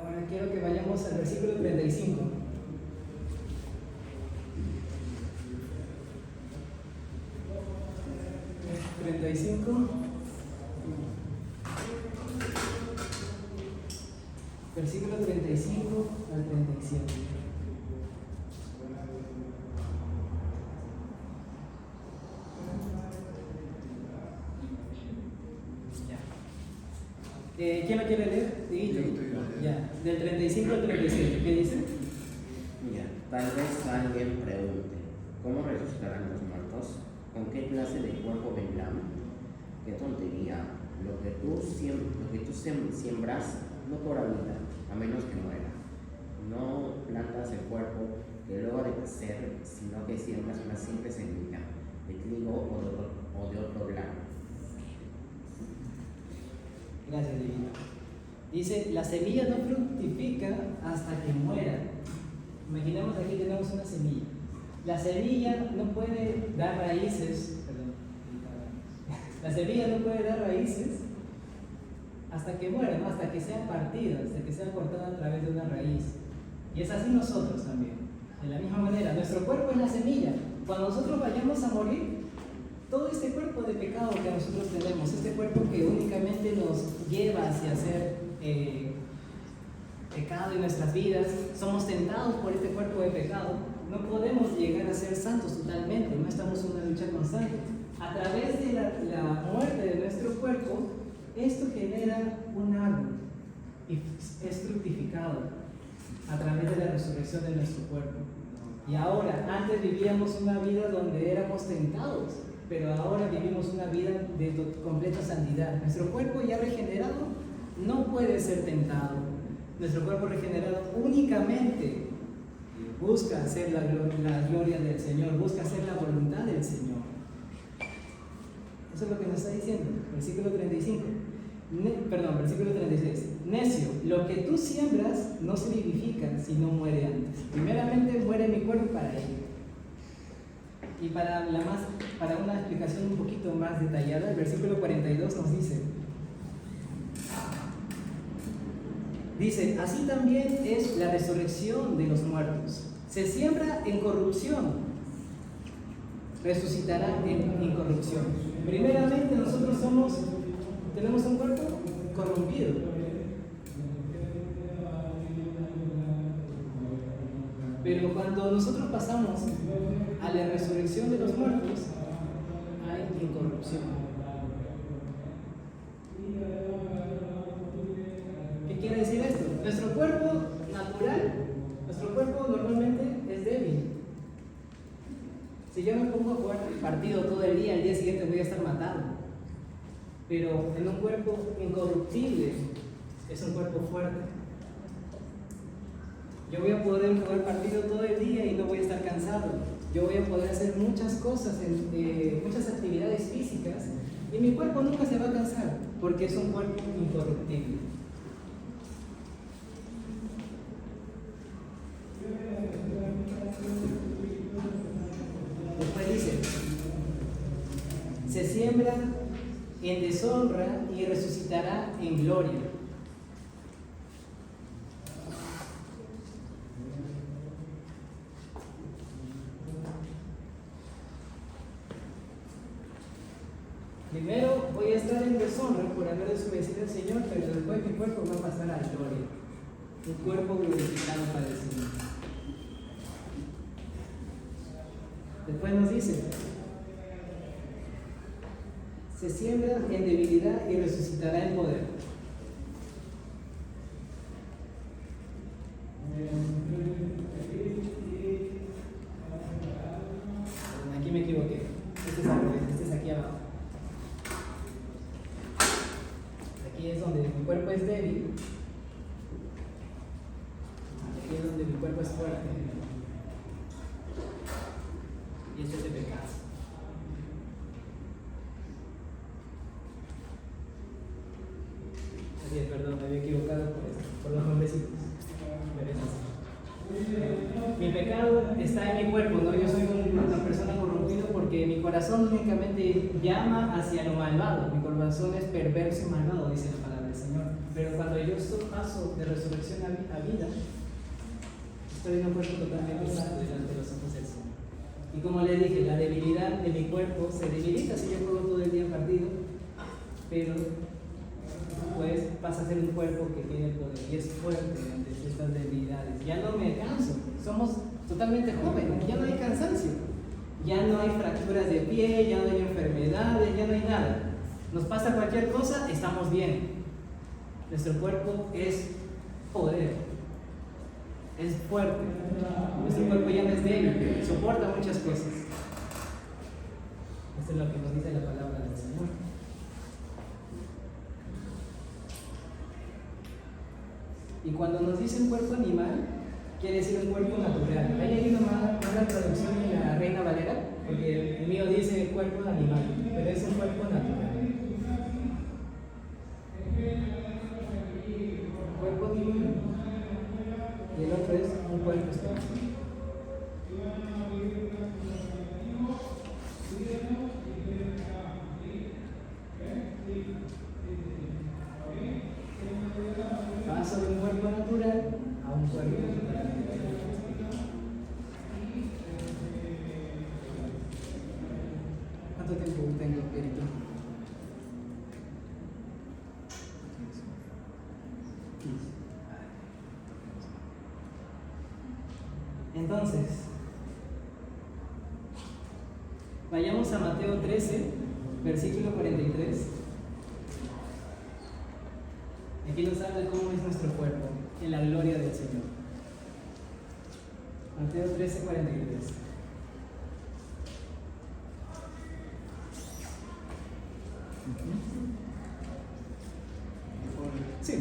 Ahora quiero que vayamos al versículo 35. Versículo 35 al 37. ¿Quién lo quiere leer? Sí, ya. Del 35 al 37. ¿Qué dice? Mira, tal vez alguien pregunte, ¿cómo resucitarán los muertos? ¿Con qué clase de cuerpo vendrán? Qué tontería. Lo que tú siembras no cobra vida, a menos que muera. No plantas el cuerpo que luego ha de crecer, sino que siembras una simple semilla de trigo o de otro grano. Gracias, Divina. Dice, la semilla no fructifica hasta que muera. Imaginemos aquí tenemos una semilla. La semilla no puede dar raíces, la semilla no puede dar raíces hasta que muera, ¿no? Hasta que sea partida, hasta que sea cortada a través de una raíz. Y es así nosotros también. De la misma manera, nuestro cuerpo es la semilla. Cuando nosotros vayamos a morir, todo este cuerpo de pecado que nosotros tenemos, este cuerpo que únicamente nos lleva hacia hacer pecado en nuestras vidas, somos tentados por este cuerpo de pecado, no podemos llegar a ser santos totalmente, no estamos en una lucha constante. A través de la muerte de nuestro cuerpo, esto genera un árbol y es fructificado a través de la resurrección de nuestro cuerpo. Y ahora, antes vivíamos una vida donde éramos tentados, pero ahora vivimos una vida de completa santidad. Nuestro cuerpo ya regenerado no puede ser tentado. Nuestro cuerpo regenerado únicamente busca hacer la gloria del Señor, busca hacer la voluntad del Señor. Eso es lo que nos está diciendo, versículo 35. Versículo 36. Necio, lo que tú siembras no se vivifica si no muere antes. Primeramente muere mi cuerpo para ello. Y para una explicación un poquito más detallada, el versículo 42 nos dice, así también es la resurrección de los muertos. Se siembra en corrupción, resucitará en incorrupción. Primeramente nosotros tenemos un cuerpo corrompido. Pero cuando nosotros pasamos a la resurrección de los muertos, hay incorrupción. ¿Qué quiere decir esto? Nuestro cuerpo natural, nuestro cuerpo normalmente es débil. Si yo me pongo a jugar partido todo el día siguiente voy a estar matado. Pero en un cuerpo incorruptible es un cuerpo fuerte. Yo voy a poder jugar partido todo el día y no voy a estar cansado. Yo voy a poder hacer muchas cosas, muchas actividades físicas Y mi cuerpo nunca se va a cansar, porque es un cuerpo incorruptible. Después dice, se siembra en deshonra y resucitará en gloria. Primero voy a estar en deshonra por haber desobedecido al Señor, pero después mi cuerpo va a pasar a gloria. Un cuerpo glorificado para el Señor. Después nos dice, se siembra en debilidad y resucitará en poder. Aquí me equivoqué. Este es al revés, este es aquí abajo. Aquí es donde mi cuerpo es débil. Aquí es donde mi cuerpo es fuerte. Y este es el pecado. Así es, perdón, me había equivocado por los nombrecitos. Mi pecado está en mi cuerpo, ¿no? Yo soy una persona corrompida porque mi corazón únicamente llama hacia lo malvado. Mi corazón es perverso y malvado, dice la palabra del Señor. Pero cuando yo paso de resurrección a vida, estoy en un cuerpo totalmente sano delante de los ojos del Señor. Y como le dije, la debilidad de mi cuerpo se debilita si yo juego todo el día partido, pero pues pasa a ser un cuerpo que tiene poder y es fuerte ante estas debilidades. Ya no me canso, somos totalmente jóvenes, ya no hay cansancio, ya no hay fracturas de pie, ya no hay enfermedades, ya no hay nada. Nos pasa cualquier cosa, estamos bien. Nuestro cuerpo es poder, es fuerte. Nuestro cuerpo ya no es débil, soporta muchas cosas. Esto es lo que nos dice la palabra del Señor. Y cuando nos dice un cuerpo animal, quiere decir un cuerpo natural. ¿Hay ahí una traducción en la Reina Valera? Porque el mío dice cuerpo animal, pero es un cuerpo natural. Cuerpo divino. Y el otro es un cuerpo espiritual. Paso de un cuerpo natural a un cuerpo espiritual. ¿Cuánto tiempo tengo, Perito? Entonces, vayamos a Mateo 13, versículo 43. Aquí nos habla cómo es nuestro cuerpo en la gloria del Señor. Mateo 13, 43. Sí.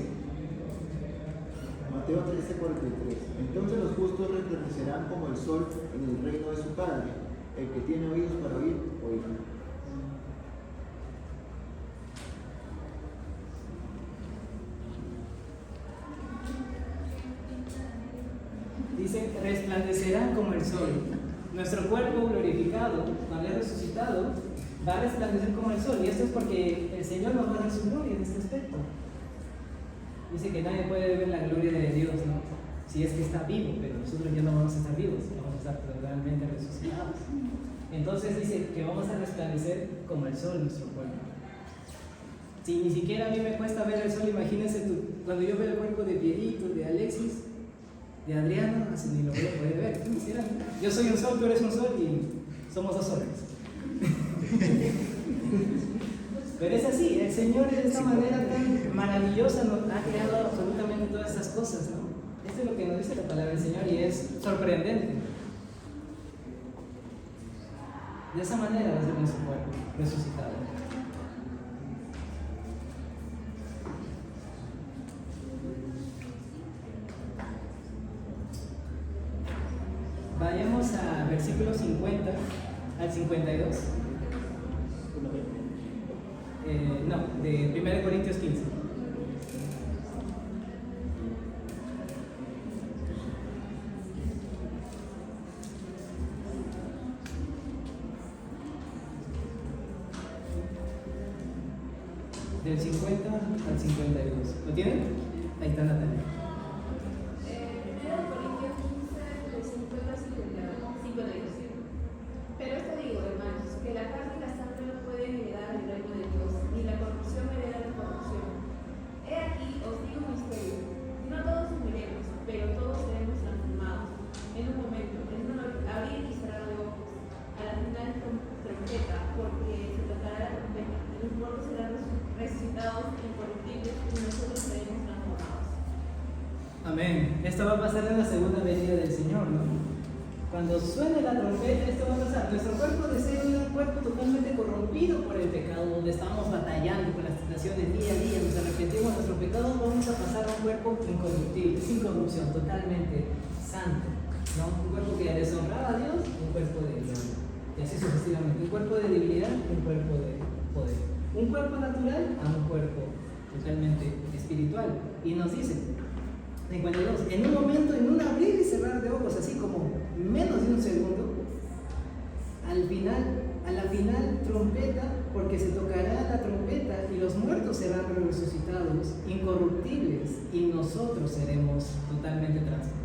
Mateo 13:43. Entonces los justos resplandecerán como el sol en el reino de su Padre. El que tiene oídos para oír, oiga. Dice, resplandecerán como el sol. Nuestro cuerpo glorificado, cuando es resucitado, va a resplandecer como el sol. Y esto es porque el Señor nos va a dar su gloria en este aspecto. Dice que nadie puede ver la gloria de Dios, ¿no? Si es que está vivo, pero nosotros ya no vamos a estar vivos, vamos a estar totalmente resucitados. Entonces dice que vamos a resplandecer como el sol nuestro cuerpo. Si ni siquiera a mí me cuesta ver el sol, imagínense tú, cuando yo veo el cuerpo de Pierito, de Alexis, de Adriano, así ni lo voy a poder ver. Yo soy un sol, tú eres un sol y somos dos soles. Pero es así, el Señor de esta manera tan maravillosa nos ha creado absolutamente todas estas cosas, ¿no? Esto es lo que nos dice la palabra del Señor y es sorprendente. De esa manera va a ser nuestro cuerpo resucitado. Vayamos a versículos 50 al 52. de 1 Corintios 15. Del 50 al 52. ¿Lo tienen? Ahí está Natalia. 1 Corintios 15, del 50 al 52. Pero esto digo, hermanos, que la carne y la sangre no pueden heredar el reino de Dios, ni la corrupción hereda la corrupción. He aquí, os digo un misterio. No todos moriremos, pero todos seremos transformados. En un momento, en un abrir y cerrar de ojos. A la final trompeta, porque se tocará la trompeta, y los muertos serán resucitados incorruptibles, y nosotros seremos transformados. Amén. Esto va a pasar en la segunda venida del Señor, ¿no? Cuando suene la trompeta, esto va a pasar. Nuestro cuerpo de ser un cuerpo totalmente corrompido por el pecado, donde estamos batallando con las tentaciones día a día, nos arrepentimos de nuestros pecados, vamos a pasar a un cuerpo incorruptible, sin corrupción, totalmente santo, ¿no? Un cuerpo que deshonraba a Dios, un cuerpo de gloria. Y así sucesivamente. Un cuerpo de debilidad, un cuerpo de poder. Un cuerpo natural a un cuerpo totalmente espiritual. Y nos dice, 52, en un momento, en un abrir y cerrar de ojos, así como menos de un segundo, a la final trompeta, porque se tocará la trompeta y los muertos serán resucitados, incorruptibles, y nosotros seremos totalmente transformados.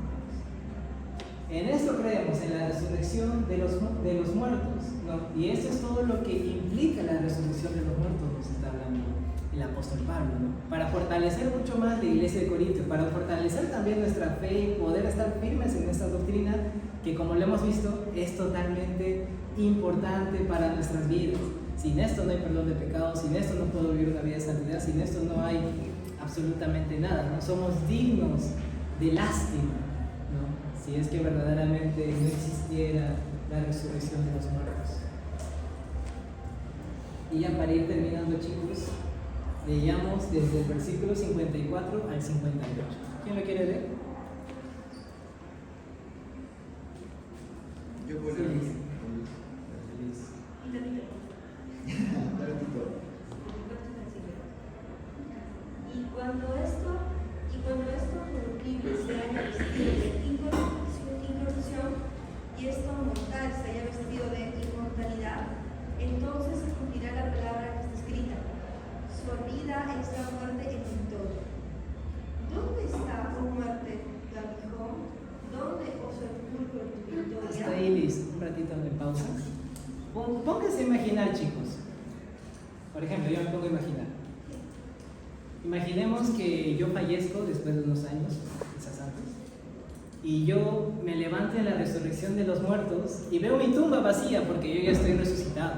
En esto creemos, en la resurrección de los muertos, ¿no? Y eso es todo lo que implica la resurrección de los muertos, nos está hablando el apóstol Pablo, ¿no? Para fortalecer mucho más la iglesia de Corintios, para fortalecer también nuestra fe y poder estar firmes en esta doctrina que, como lo hemos visto, es totalmente importante para nuestras vidas. Sin esto no hay perdón de pecados, sin esto no puedo vivir una vida de santidad, sin esto no hay absolutamente nada, no somos dignos de lástima, ¿no? Si es que verdaderamente no existiera la resurrección de los muertos. Y ya para ir terminando, chicos, leíamos desde el versículo 54 al 58. ¿Quién lo quiere leer? Yo puedo leer. Y cuando esto corruptible se haya vestido de incorrupción y esto mortal se haya vestido de inmortalidad, entonces se cumplirá la palabra que está escrita: sorbida es la muerte en victoria. ¿Dónde está, oh muerte, tu aguijón? ¿Dónde, oh sepulcro, tu victoria? Hasta ahí, Liz, un ratito de pausa. Pónganse a imaginar, chicos. Por ejemplo, yo me pongo a imaginar. Imaginemos que yo fallezco después de unos años, quizás antes, y yo me levanto en la resurrección de los muertos y veo mi tumba vacía porque yo ya estoy resucitado.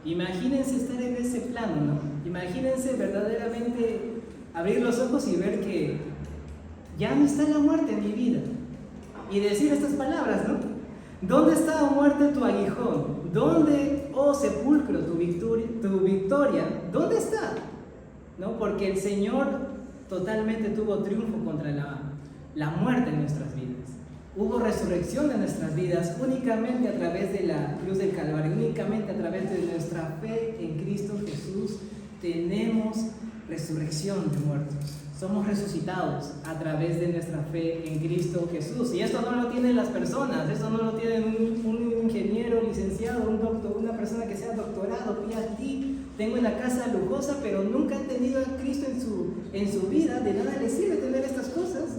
Imagínense estar en ese plano, ¿no? Imagínense verdaderamente abrir los ojos y ver que ya no está la muerte en mi vida. Y decir estas palabras, ¿no? ¿Dónde está, oh muerte, tu aguijón? ¿Dónde, oh sepulcro, tu victoria? ¿Dónde está? ¿No? Porque el Señor totalmente tuvo triunfo contra la muerte en nuestras vidas. Hubo resurrección en nuestras vidas únicamente a través de la cruz del Calvario, únicamente a través de nuestra fe en Cristo Jesús. Tenemos resurrección de muertos. Somos resucitados a través de nuestra fe en Cristo Jesús. Y esto no lo tienen las personas, esto no lo tiene un ingeniero, licenciado, un doctor, una persona que sea doctorado, PhD. Tengo una casa lujosa, pero nunca han tenido a Cristo en su vida. De nada les sirve tener estas cosas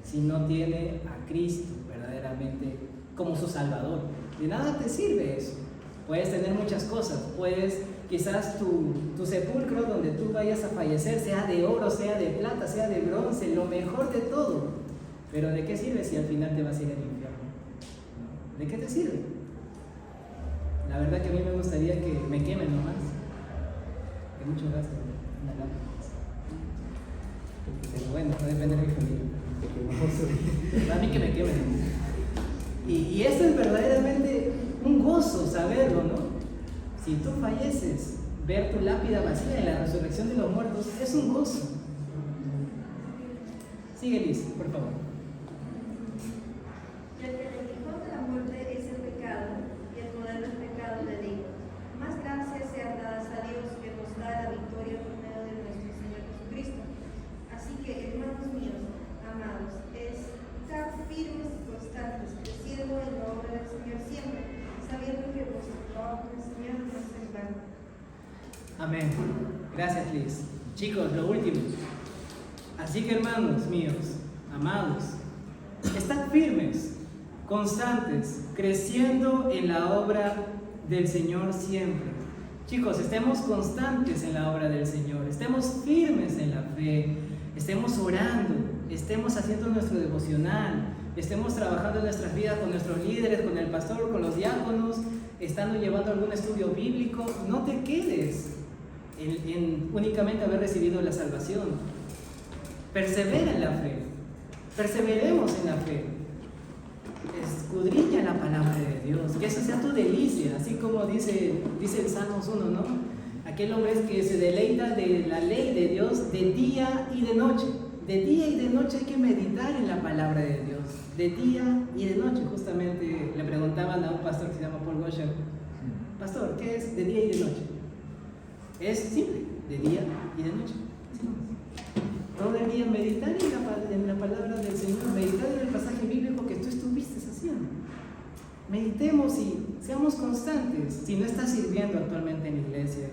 si no tiene a Cristo verdaderamente como su Salvador. De nada te sirve eso. Puedes tener muchas cosas, quizás tu sepulcro donde tú vayas a fallecer sea de oro, sea de plata, sea de bronce, lo mejor de todo. Pero ¿de qué sirve si al final te vas a ir al infierno? ¿De qué te sirve? La verdad que a mí me gustaría que me quemen nomás. Que mucho gasto en la lámpara. Pero bueno, no depende de mi familia. A mí que me quemen. Y esto es verdaderamente un gozo saberlo, ¿no? Si tú falleces, ver tu lápida vacía en la resurrección de los muertos es un gozo. Sigue, Liz, por favor. Y el aguijón de la muerte es el pecado, y el poder del pecado de Dios. Más gracias sean dadas a Dios que nos da la victoria ángeles. Chicos, lo último. Así que hermanos míos, amados, estad firmes, constantes, creciendo en la obra del Señor siempre. Chicos, estemos constantes en la obra del Señor, estemos firmes en la fe, estemos orando, estemos haciendo nuestro devocional, estemos trabajando en nuestras vidas con nuestros líderes, con el pastor, con los diáconos, estando llevando algún estudio bíblico. No te quedes en únicamente haber recibido la salvación. Persevera en la fe, perseveremos en la fe. Escudriña la palabra de Dios, que eso sea tu delicia, así como dice el Salmos 1, ¿no? Aquel hombre es que se deleita de la ley de Dios de día y de noche. De día y de noche hay que meditar en la palabra de Dios. De día y de noche. Justamente le preguntaban a un pastor que se llama Paul Washer: pastor, ¿qué es de día y de noche? Es simple, de día y de noche. Todo el día meditar en la palabra del Señor, meditar en el pasaje bíblico que tú estuviste haciendo. Meditemos y seamos constantes. Si no estás sirviendo actualmente en la iglesia,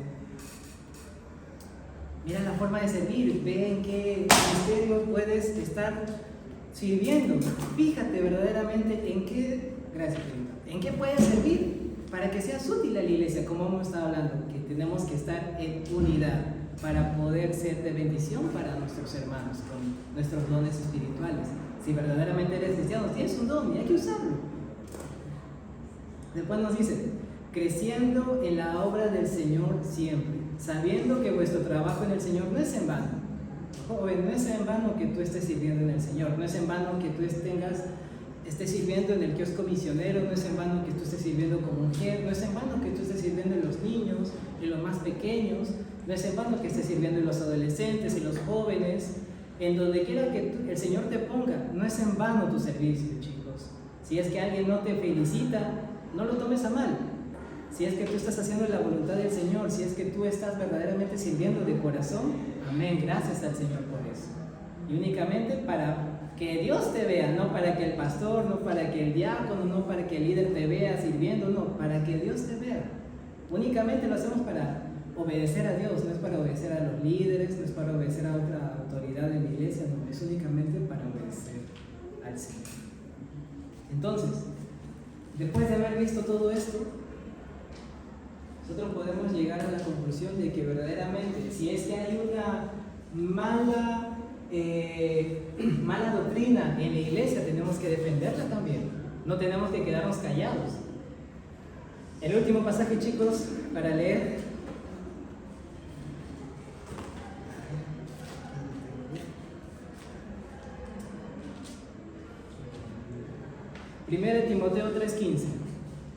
mira la forma de servir, ve en qué ministerio puedes estar sirviendo. Fíjate verdaderamente en qué, gracias, en qué puedes servir para que seas útil a la iglesia, como hemos estado hablando, que tenemos que estar en unidad para poder ser de bendición para nuestros hermanos con nuestros dones espirituales. Si verdaderamente eres cristiano, tienes un don y hay que usarlo. Después nos dice: creciendo en la obra del Señor siempre, sabiendo que vuestro trabajo en el Señor no es en vano. Joven, no es en vano que tú estés sirviendo en el Señor, no es en vano que tú estés sirviendo en el kiosco misionero, no es en vano que tú estés sirviendo como mujer, no es en vano que tú estés sirviendo en los niños, en los más pequeños, no es en vano que estés sirviendo en los adolescentes, en los jóvenes, en donde quiera que el Señor te ponga. No es en vano tu servicio, chicos. Si es que alguien no te felicita, no lo tomes a mal. Si es que tú estás haciendo la voluntad del Señor, si es que tú estás verdaderamente sirviendo de corazón, amén, gracias al Señor por eso. Y únicamente para que Dios te vea, no para que el pastor, no para que el diácono, no para que el líder te vea sirviendo, no, para que Dios te vea. Únicamente lo hacemos para obedecer a Dios, no es para obedecer a los líderes, no es para obedecer a otra autoridad de la iglesia, no, es únicamente para obedecer al Señor. Entonces, después de haber visto todo esto, nosotros podemos llegar a la conclusión de que verdaderamente, si es que hay una mala doctrina en la iglesia, tenemos que defenderla también. No tenemos que quedarnos callados. El último pasaje, chicos, para leer. Primero de Timoteo 3:15.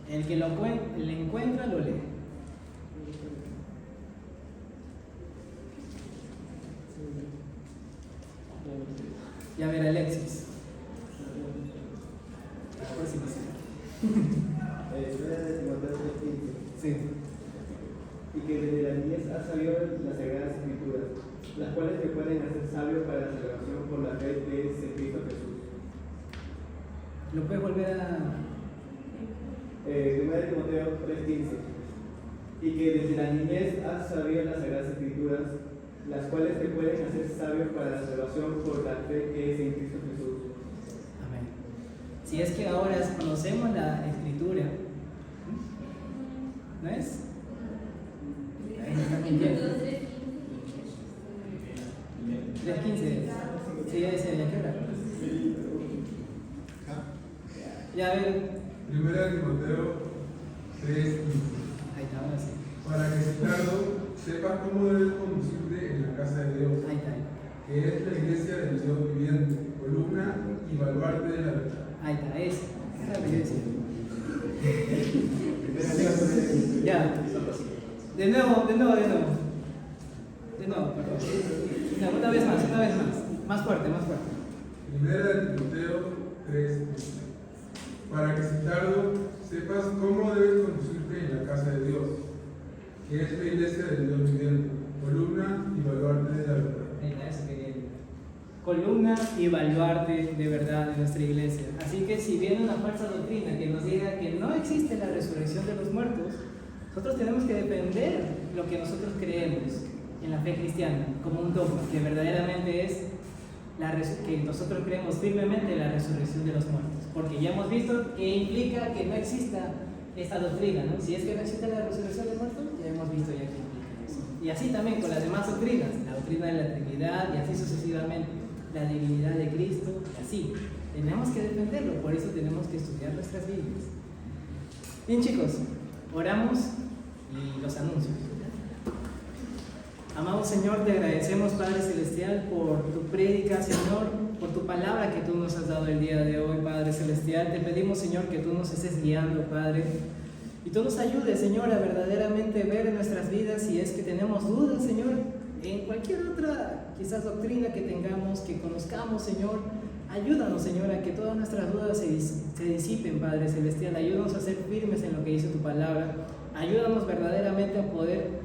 El que lo encuentra, lo lee. Ya ver, Alexis. La próxima. Primera de Timoteo 3:15. Sí. Y que desde la niñez has sabido las Sagradas Escrituras, las cuales te pueden hacer sabio para la salvación por la fe de Cristo Jesús. ¿Lo puedes volver a...? Primera de Timoteo 3:15. Y que desde la niñez has sabido las Sagradas Escrituras, las cuales te pueden hacer sabio para la salvación por la fe que es en Cristo Jesús. Amén. Si es que ahora conocemos la Escritura, ¿no es? Ahí me están mintiendo. 3:15. Sí, ya decía, ¿ya qué hora? Ya, a ver. Primera de Timoteo 3:15. Ahí está, ahora sí. Para que si tardo sepas cómo debes conducirte en la casa de Dios, Ahí está. que es la iglesia del Dios viviente, columna y baluarte de la verdad. Ahí está, esa es la iglesia. Primera Ya. De nuevo, perdón. Una vez más. Más fuerte. Primera de Timoteo 3:15. Para que si tardo sepas cómo debes conducirte en la casa de Dios, que es la iglesia del Dios viviente, columna y baluarte de la verdad. Ahí está, eso quería decir. Columna y baluarte de verdad de nuestra iglesia. Así que si viene una falsa doctrina que nos diga que no existe la resurrección de los muertos, nosotros tenemos que defender lo que nosotros creemos. en la fe cristiana, como un dogma, que verdaderamente es que nosotros creemos firmemente en la resurrección de los muertos, porque ya hemos visto que implica que no exista esta doctrina, ¿no? Si es que no existe la resurrección de los muertos, ya hemos visto ya que implica eso. Y así también con las demás doctrinas, la doctrina de la Trinidad y así sucesivamente, la divinidad de Cristo, y así. Tenemos que defenderlo, por eso tenemos que estudiar nuestras Biblias. Bien, chicos, oramos y los anuncios. Amado Señor, te agradecemos, Padre Celestial, por tu prédica, Señor, por tu palabra que tú nos has dado el día de hoy, Padre Celestial. Te pedimos, Señor, que tú nos estés guiando, Padre, y tú nos ayudes, Señor, a verdaderamente ver en nuestras vidas si es que tenemos dudas, Señor, en cualquier otra, quizás, doctrina que tengamos, que conozcamos, Señor. Ayúdanos, Señor, a que todas nuestras dudas se disipen, Padre Celestial. Ayúdanos a ser firmes en lo que dice tu palabra. Ayúdanos verdaderamente a poder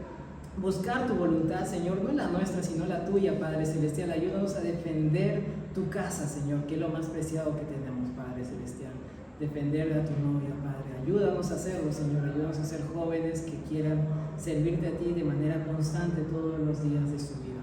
buscar tu voluntad, Señor, no la nuestra, sino la tuya, Padre Celestial. Ayúdanos a defender tu casa, Señor, que es lo más preciado que tenemos, Padre Celestial. Defender a tu novia, Padre. Ayúdanos a hacerlo, Señor. Ayúdanos a ser jóvenes que quieran servirte a ti de manera constante todos los días de su vida.